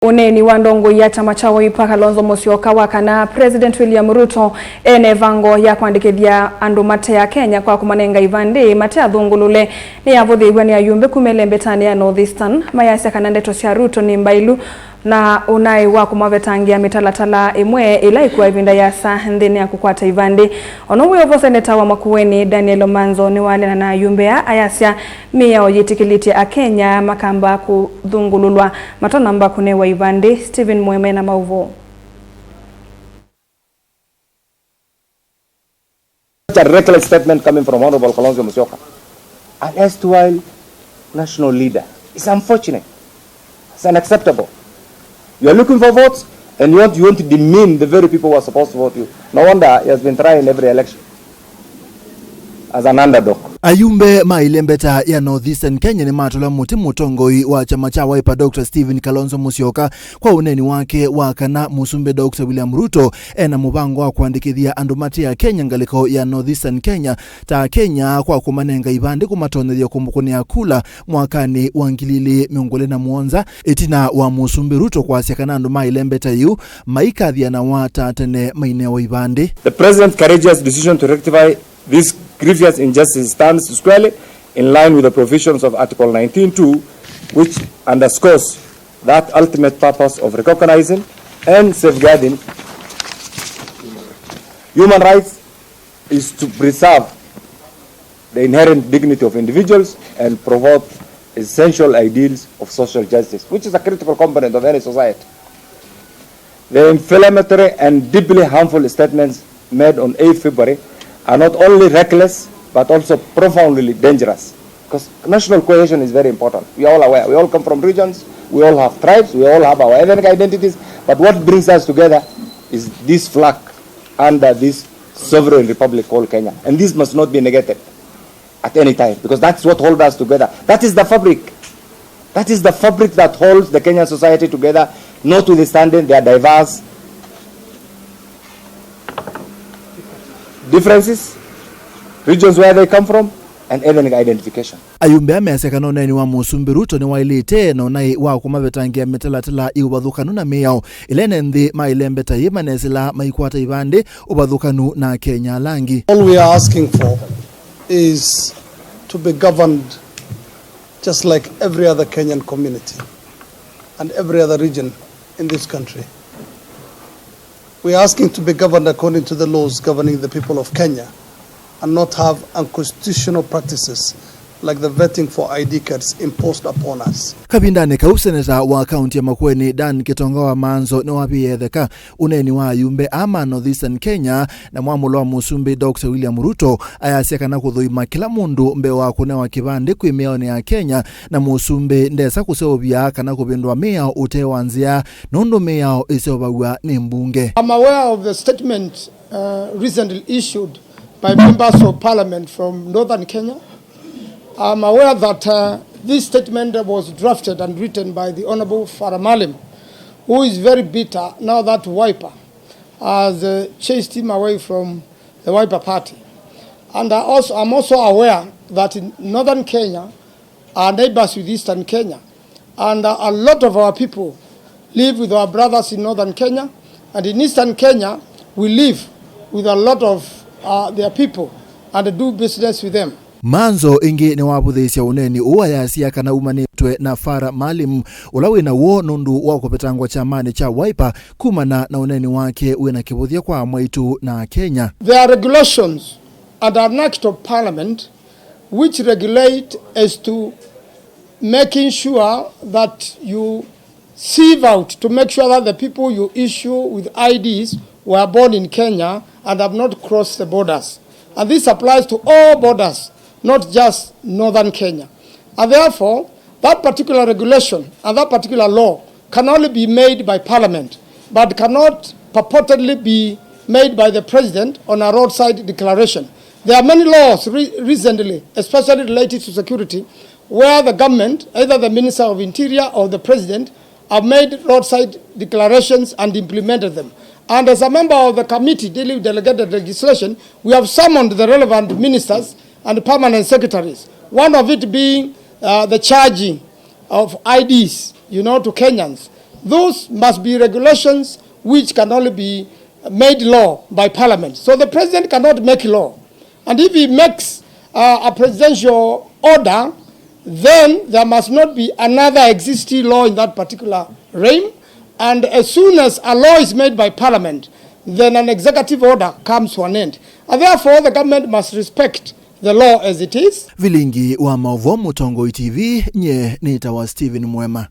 Uneeni wa ndongoi ya chama cha Wiper Kalonzo Musyoka wa kana President William Ruto ivango ya kuandikithya andu mateathungulule Kenya kwa kumanega Ivandi mateathungulule niyavuthiiw'a ni Ayumbe kuma Ilembetani ya Northeastern mayasya kana ndeto cia Ruto ni mbailu na unai wa kumavetangia mitalatala imwe ila ikuaa ivinda yiasa nthini ya kukwata Ivandi. Ono uyo seneta wa Makueni Daniel Manzo ni wale na Ayumbe ya ayasya miyao yitikilitie akenya makamba kuthungululwa matonamba kunewa Ivandi. Stephen Mweme na mauvo. A reckless statement coming from Honorable Kalonzo Musyoka, an erstwhile national leader. It's unfortunate. It's unacceptable. You are looking for votes and you want to demean the very people who are supposed to vote you. No wonder he has been trying every election as an underdog. Ayumbe Ilembeta ya Northeastern Kenya ni matola Muti ndongoi wa chama cha Wiper Dr. Stephen Kalonzo Musyoka kwa uneni wake wa kana musumbe Dr. William Ruto na mubango wa kuandikithya andu mateathungulule Kenya ngaliko ya Northeastern Kenya ta Kenya kwa kumanega Ivandi kumatonethya kumbukuni ya kula mwakani wa 2017 itina wa musumbe Ruto kwa kana andu Ilembeta yu maikathya na wata tene maineo Ivandi. The president's courageous decision to rectify this grievous injustice stands squarely in line with the provisions of Article 19(2), which underscores that ultimate purpose of recognizing and safeguarding human rights is to preserve the inherent dignity of individuals and promote essential ideals of social justice, which is a critical component of any society. The inflammatory and deeply harmful statements made on 8 February are not only reckless but also profoundly dangerous, because national cohesion is very important. We are all aware. We all come from regions, we all have tribes, we all have our ethnic identities, but what brings us together is this flag under this sovereign republic called Kenya, and this must not be negated at any time, because that's what holds us together. That is the fabric. That is the fabric that holds the Kenyan society together, notwithstanding their diverse differences, regions where they come from, and ethnic identification. Ayumbe ameseka noneni wa musumbe Ruto ni wailite na unai wa kumavetangia mitalatala iubathukanu na miyao ilene nthi Ilembeta manesila maikwata Ivandi ubathukanu na Kenya langi. All we are asking for is to be governed just like every other Kenyan community and every other region in this country. We are asking to be governed according to the laws governing the people of Kenya and not have unconstitutional practices like the vetting for ID cards imposed upon us. Kabindane kau seneta wa kaunti ya Makueni Dan Kitonga wa Manzo ni wapiyetheka uneni wa Ayumbe ama Northeastern Kenya na mwamulo wa musumbe Dr. William Ruto ayasya kana kuthuima kila mundu mbe wa kunewa kivandi kwi miaoni ya Kenya na musumbe ndesa kuseobia kana kubindwa miao utewanzia nundu miao iseobagwa ni mbunge. I'm aware of the statement recently issued by members of parliament from Northern Kenya. I'm aware that this statement was drafted and written by the Honorable Faramalim, who is very bitter now that Wiper has chased him away from the Wiper party. And I'm also aware that in Northern Kenya are neighbors with Eastern Kenya. And a lot of our people live with our brothers in Northern Kenya. And in Eastern Kenya, we live with a lot of their people and do business with them. Manzo ingi ni wabuthisya uneni uayasya kana umanitwe na Faramalim ulawe na uo nundu wa kupetangwa chamani cha Wiper kumana na uneni wake uena kibuthia kwa mwaitu na Kenya. There are regulations under an act of parliament which regulate as to making sure that you sieve out to make sure that the people you issue with IDs were born in Kenya and have not crossed the borders. And this applies to all borders, not just Northern Kenya. And therefore, that particular regulation and that particular law can only be made by Parliament, but cannot purportedly be made by the President on a roadside declaration. There are many laws recently, especially related to security, where the government, either the Minister of Interior or the President, have made roadside declarations and implemented them. And as a member of the committee dealing with delegated legislation, we have summoned the relevant ministers and permanent secretaries, one of it being the charging of IDs, to Kenyans, those must be regulations which can only be made law by parliament. So the president cannot make law. And if he makes a presidential order, then there must not be another existing law in that particular realm. And as soon as a law is made by parliament, then an executive order comes to an end. And therefore, the government must respect the law as it is. Vilingi wa Maovo Mutongoi TV, nye nitawa Stephen Mwema.